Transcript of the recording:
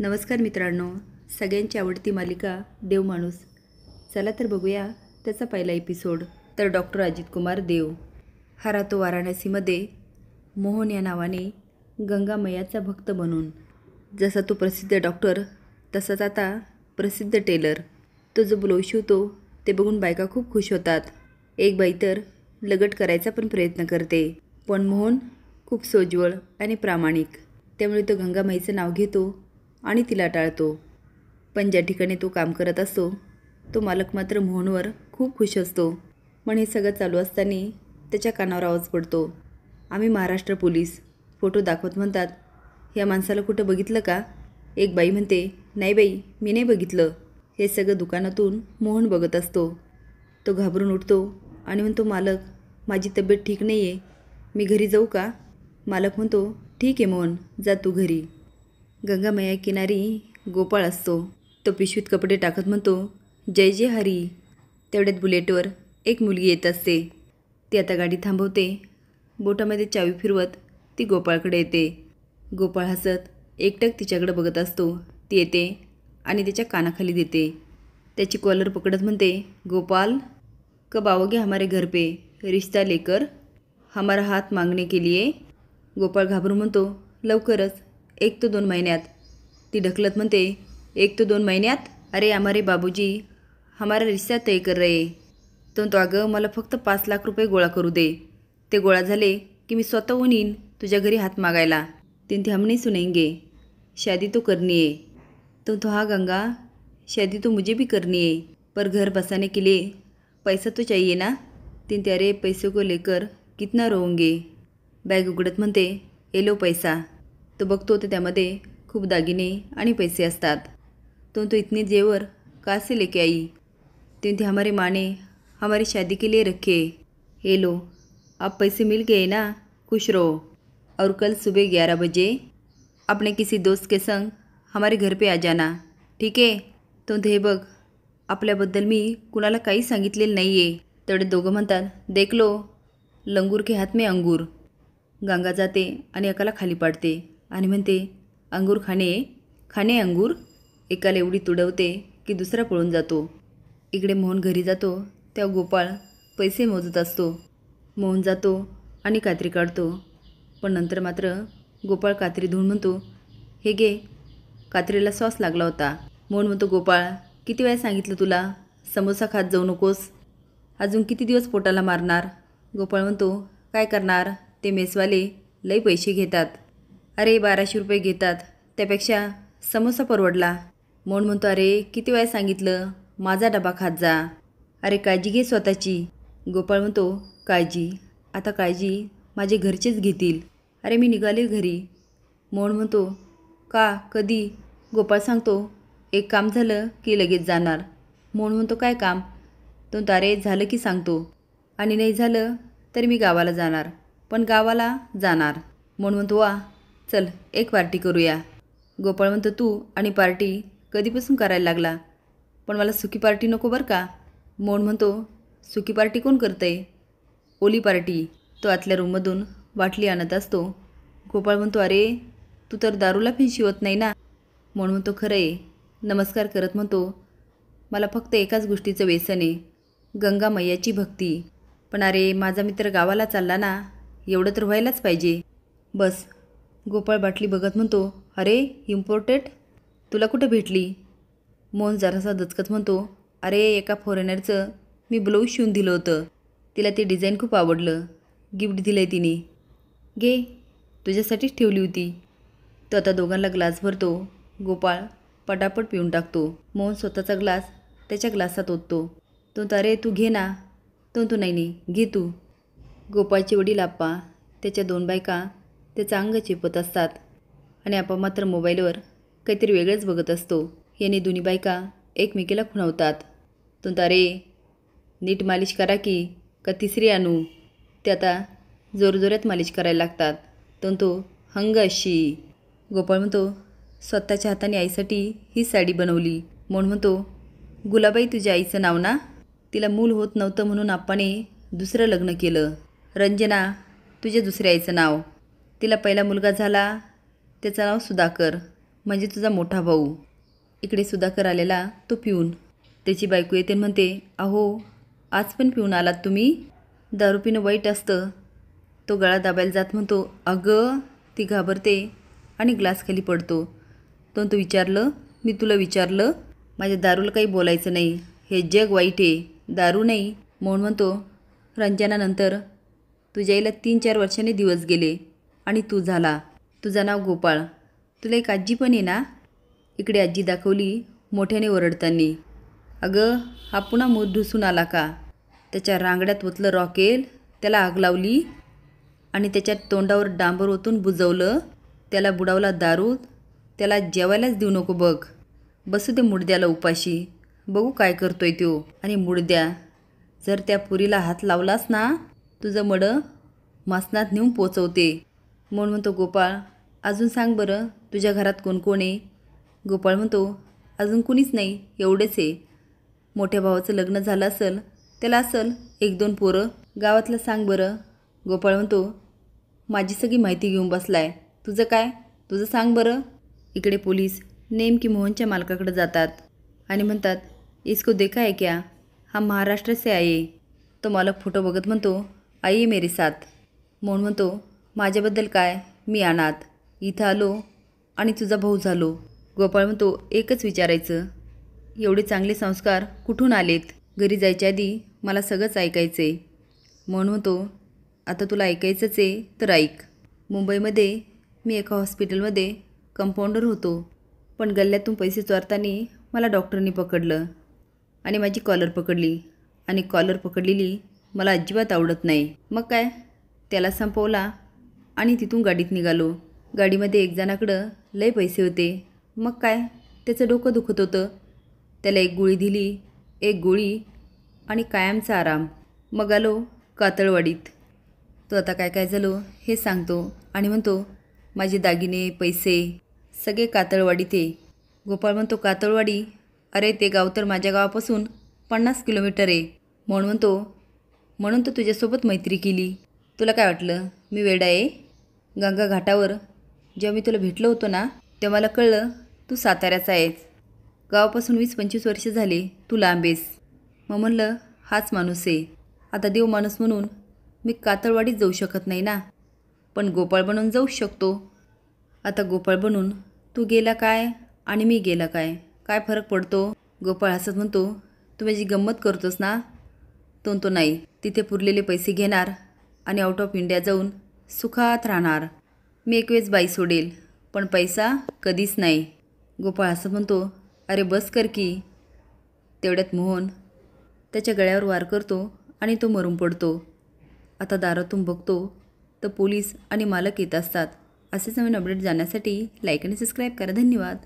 नमस्कार मित्रांनो, सगळ्यांची आवडती मालिका देव माणूस. चला तर बघूया त्याचा पहिला एपिसोड. तर डॉक्टर अजित कुमार देव हा राहतो वाराणसीमध्ये मोहन या नावाने गंगा मैयाचा भक्त बनून. जसा तो प्रसिद्ध डॉक्टर तसाच आता प्रसिद्ध टेलर. तो जो ब्लाऊज शिवतो ते बघून बायका खूप खुश होतात. एक बाई तर लगट करायचा पण प्रयत्न करते, पण मोहन खूप सोज्वळ आणि प्रामाणिक, त्यामुळे तो गंगा मैचं नाव घेतो आणि तिला टाळतो. पण ज्या ठिकाणी तो काम करत असतो तो मालक मात्र मोहनवर खूप खुश असतो. पण हे सगळं चालू असताना त्याच्या कानावर आवाज पडतो. आम्ही महाराष्ट्र पोलीस. फोटो दाखवत म्हणतात, ह्या माणसाला कुठं बघितलं का? एक बाई म्हणते, नाही बाई, मी नाही बघितलं. हे सगळं दुकानातून मोहन बघत असतो. तो घाबरून उठतो आणि म्हणतो, मालक, माझी तब्येत ठीक नाही आहे, मी घरी जाऊ का? मालक म्हणतो, ठीक आहे मोहन, जा तू घरी. गंगा मैया किनारी गोपाळ असतो. तो पिशवीत कपडे टाकत म्हणतो, जय जय हरी. तेवढ्यात बुलेटवर एक मुलगी येत असते. ती आता गाडी थांबवते. बोटामध्ये चावी फिरवत ती गोपाळकडे येते. गोपाळ हसत एकटक तिच्याकडे बघत असतो. ती येते आणि त्याच्या कानाखाली देते. त्याची कॉलर पकडत म्हणते, गोपाल, कब आओगे हमारे घर पे? रिश्ता लेकर हमारा हात मागने के लिए. गोपाळ घाबरून म्हणतो, लवकरच, 1 ते 2 महिन्यात. ती ढकलत म्हणते, 1 ते 2 महिन्यात? अरे हमारे बाबूजी हमारा रिश्ता तय कर रहे. तो अगं, मला फक्त 5 लाख रुपये गोळा करू दे. ते गोळा झाले की मी स्वतःहून येईन तुझ्या घरी हात मागायला. तीन हम नहीं सुनेंगे, शादी तो करनी है. तो हाँ गंगा, शादी तो मुझे भी करनी है, पर घर बसाने के लिए पैसा तो चाहिए ना. तीन अरे पैसे को लेकर कितना रोऊंगे. बॅग उघडत म्हणते, एलो पैसा. तो बघतो तर त्यामध्ये खूप दागिने आणि पैसे असतात. तो इतने जेवर कहाँ से लेके आई? तीन हमारे माँ ने हमारी शादी के लिए रखे. ये लो, अब पैसे मिल गए ना, खुश रहो. और कल सुबह 11 बजे अपने किसी दोस्त के संग हमारे घर पे आ जाना, ठीक आहे? तो हे बघ, आपल्याबद्दल मी कुणाला काही सांगितलेलं नाही आहे. तेवढे दोघं म्हणतात, देख लो, लंगूर के हात में अंगूर. गंगा जाते आणि एकाला खाली पाडते आणि म्हणते, अंगूर खाणे अंगूर. एकाला एवढी तुडवते की दुसरा पळून जातो. इकडे मोहन घरी जातो तेव्हा गोपाळ पैसे मोजत असतो. मोहन जातो आणि कात्री काढतो, पण नंतर मात्र गोपाळ कात्री धुवून म्हणतो, हे घे, कात्रीला सॉस लागला होता. मोहन म्हणतो, गोपाळ, किती वेळा सांगितलं तुला समोसा खात जाऊ नकोस, अजून किती दिवस पोटाला मारणार? गोपाळ म्हणतो, काय करणार, ते मेसवाले लई पैसे घेतात. अरे 1200 रुपये घेतात, त्यापेक्षा समोसा परवडला. मोहन म्हणतो, अरे किती वेळा सांगितलं माझा डबा खात जा. अरे काळजी घे स्वतःची. गोपाळ म्हणतो, काळजी? आता काळजी माझे घरचेच घेतील. अरे मी निघाले घरी. मोहन म्हणतो, का, कधी? गोपाळ सांगतो, एक काम झालं की लगेच जाणार. मोहन म्हणतो, काय काम? तो अरे झालं की सांगतो, आणि नाही झालं तरी मी गावाला जाणार, पण गावाला जाणार. मोहन म्हणतो, वा, चल एक पार्टी करूया. गोपाळ म्हणतो, तू आणि पार्टी कधीपासून करायला लागला? पण मला सुकी पार्टी नको बरं का. मोहन म्हणतो, सुकी पार्टी कोण करतंय? ओली पार्टी. तो आतल्या रूममधून बाटली आणत असतो. गोपाळ म्हणतो, अरे तू तर दारूला पण शिवत नाही ना. मोहन म्हणतो, खरं आहे. नमस्कार करत म्हणतो, मला फक्त एकाच गोष्टीचं व्यसन आहे, गंगा मैयाची भक्ती. पण अरे माझा मित्र गावाला चालला ना, एवढं तर व्हायलाच पाहिजे. बस. गोपाळ बाटली बघत म्हणतो, अरे इम्पोर्टेड, तुला कुठं भेटली? मोहन जरासा दचकत म्हणतो, अरे एका फॉरेनरचं मी ब्लाऊज शिवून दिलं होतं, तिला ते डिझाईन खूप आवडलं, गिफ्ट दिलं आहे तिने, घे, तुझ्यासाठीच ठेवली होती. तो आता दोघांना ग्लास भरतो. गोपाळ पटापट पिऊन टाकतो. मोहन स्वतःचा ग्लास त्याच्या ग्लासात ओततो. तो अरे तू घे ना. तो नाही, घे तू. गोपाळचे वडील आप्पा, त्याच्या 2 बायका त्याचा अंग चेपत असतात आणि आप्पा मात्र मोबाईलवर काहीतरी वेगळंच बघत असतो. याने दोन्ही बायका एकमेकीला खुणावतात. तो अरे नीट मालिश करा की, का तिसरी आणू? ते आता जोरजोरात मालिश करायला लागतात. तो हंग अशी. गोपाळ म्हणतो, स्वतःच्या हाताने आईसाठी ही साडी बनवली. मोहन म्हणतो, गुलाबाई तुझ्या आईचं नाव ना? तिला मूल होत नव्हतं म्हणून आप्पाने दुसरं लग्न केलं. रंजना तुझ्या दुसऱ्या आईचं नाव. तिला पहिला मुलगा झाला, त्याचं नाव सुधाकर. म्हणजे तुझा मोठा भाऊ. इकडे सुधाकर आलेला तो पिऊन. त्याची बायको येते आणि म्हणते, अहो आज पण पिऊन आलात तुम्ही? दारू पिणं वाईट असतं. तो गळा दाबायला जात म्हणतो, अगं. ती घाबरते आणि ग्लास खाली पडतो. तो विचारलं, मी तुला विचारलं? माझ्या दारूला काही बोलायचं नाही. हे जग वाईट आहे, दारू नाही. मोहन म्हणतो, रंजनानंतर तुझ्या आईला 3-4 वर्षांनी दिवस गेले आणि तू झाला. तुझं नाव गोपाळ. तुला एक आजी पण आहे ना? इकडे आजी दाखवली मोठ्याने ओरडताना. अगं हा पुन्हा मूत ढुसून आला का? त्याच्या रांगड्यात ओतलं रॉकेल, त्याला आग लावली आणि त्याच्या तोंडावर डांबर ओतून बुजवलं. त्याला बुडावला दारूत. त्याला जेवायलाच देऊ नको बघ. बसू दे मुडद्याला उपाशी. बघू काय करतोय तो. आणि मुडद्या, जर त्या पुरीला हात लावलास ना, तुझं मडं मसनात नेऊन पोचवते. म्हणून म्हणतो, गोपाळ अजून सांग बरं, तुझ्या घरात कोण कोण आहे? गोपाळ म्हणतो, अजून कुणीच नाही, एवढेच आहे. मोठ्या भावाचं लग्न झालं असेल, त्याला असेल 1-2 पोरं. गावातलं सांग बरं. गोपाळ म्हणतो, माझी सगळी माहिती घेऊन बसलाय. तुझं काय? तुझं सांग बरं. इकडे पोलीस नेमकी मोहनच्या मालकाकडे जातात आणि म्हणतात, इसको देखा है क्या? हा महाराष्ट्र से आहे. तो मालक फोटो बघत म्हणतो, आइये मेरे साथ. मोहन म्हणतो, माझ्याबद्दल काय? मी अनाथ. इथं आलो आणि तुझा भाऊ झालो. गोपाळ म्हणतो, एकच विचारायचं, एवढे चांगले संस्कार कुठून आलेत? घरी जायच्या आधी मला सगळंच ऐकायचं आहे. मोहन म्हणतो, आता तुला ऐकायचंच आहे तर ऐक. मुंबईमध्ये मी एका हॉस्पिटलमध्ये कंपाऊंडर होतो. पण गल्ल्यातून पैसे चोरताना मला डॉक्टरनी पकडलं आणि माझी कॉलर पकडली. आणि कॉलर पकडलेली मला अजिबात आवडत नाही. मग काय, त्याला संपवला आणि तिथून गाडीत निघालो. गाडीमध्ये एक जणाकडं लय पैसे होते. मग काय, त्याचं डोकं दुखत होतं. त्याला एक गोळी दिली, एक गोळी आणि कायमचा आराम. मग आलो कातळवाडीत. तो आता काय काय झालो हे सांगतो आणि म्हणतो, माझे दागिने पैसे सगळे कातळवाडीत आहे. गोपाळ म्हणतो, कातळवाडी? अरे ते गाव तर माझ्या गावापासून 50 किलोमीटर आहे. म्हणून तर तुझ्यासोबत मैत्री केली. तुला काय वाटलं मी वेडा आहे? गंगा घाटावर जेव्हा मी तुला भेटलो होतो ना, तेव्हा मला कळलं तू साताऱ्याचा आहेस. गावापासून 20-25 वर्ष झाले तू लांब आहेस. मग म्हणलं हाच माणूस आहे. आता देव माणूस म्हणून मी कातळवाडीत जाऊ शकत नाही ना, पण गोपाळ बनून जाऊ शकतो. आता गोपाळ बनून तू गेला काय आणि मी गेला काय, काय फरक पडतो? गोपाळ हसत म्हणतो, तू माझी गंमत करतोस ना? तो नाही, तिथे पुरलेले पैसे घेणार आणि आउट ऑफ इंडिया जाऊन सुखात राहणार. मी एक वेळेस बाई सोडेल, पण पैसा कधीच नाही. गोपाळ हसत म्हणतो, अरे बस कर की. तेवढ्यात मोहन त्याच्या गळ्यावर वार करतो आणि तो मरून पडतो. आता दारातून बघतो तर पोलीस आणि मालक येत असतात. असेच नवीन अपडेट जाण्यासाठी लाईक आणि सबस्क्राईब करा. धन्यवाद.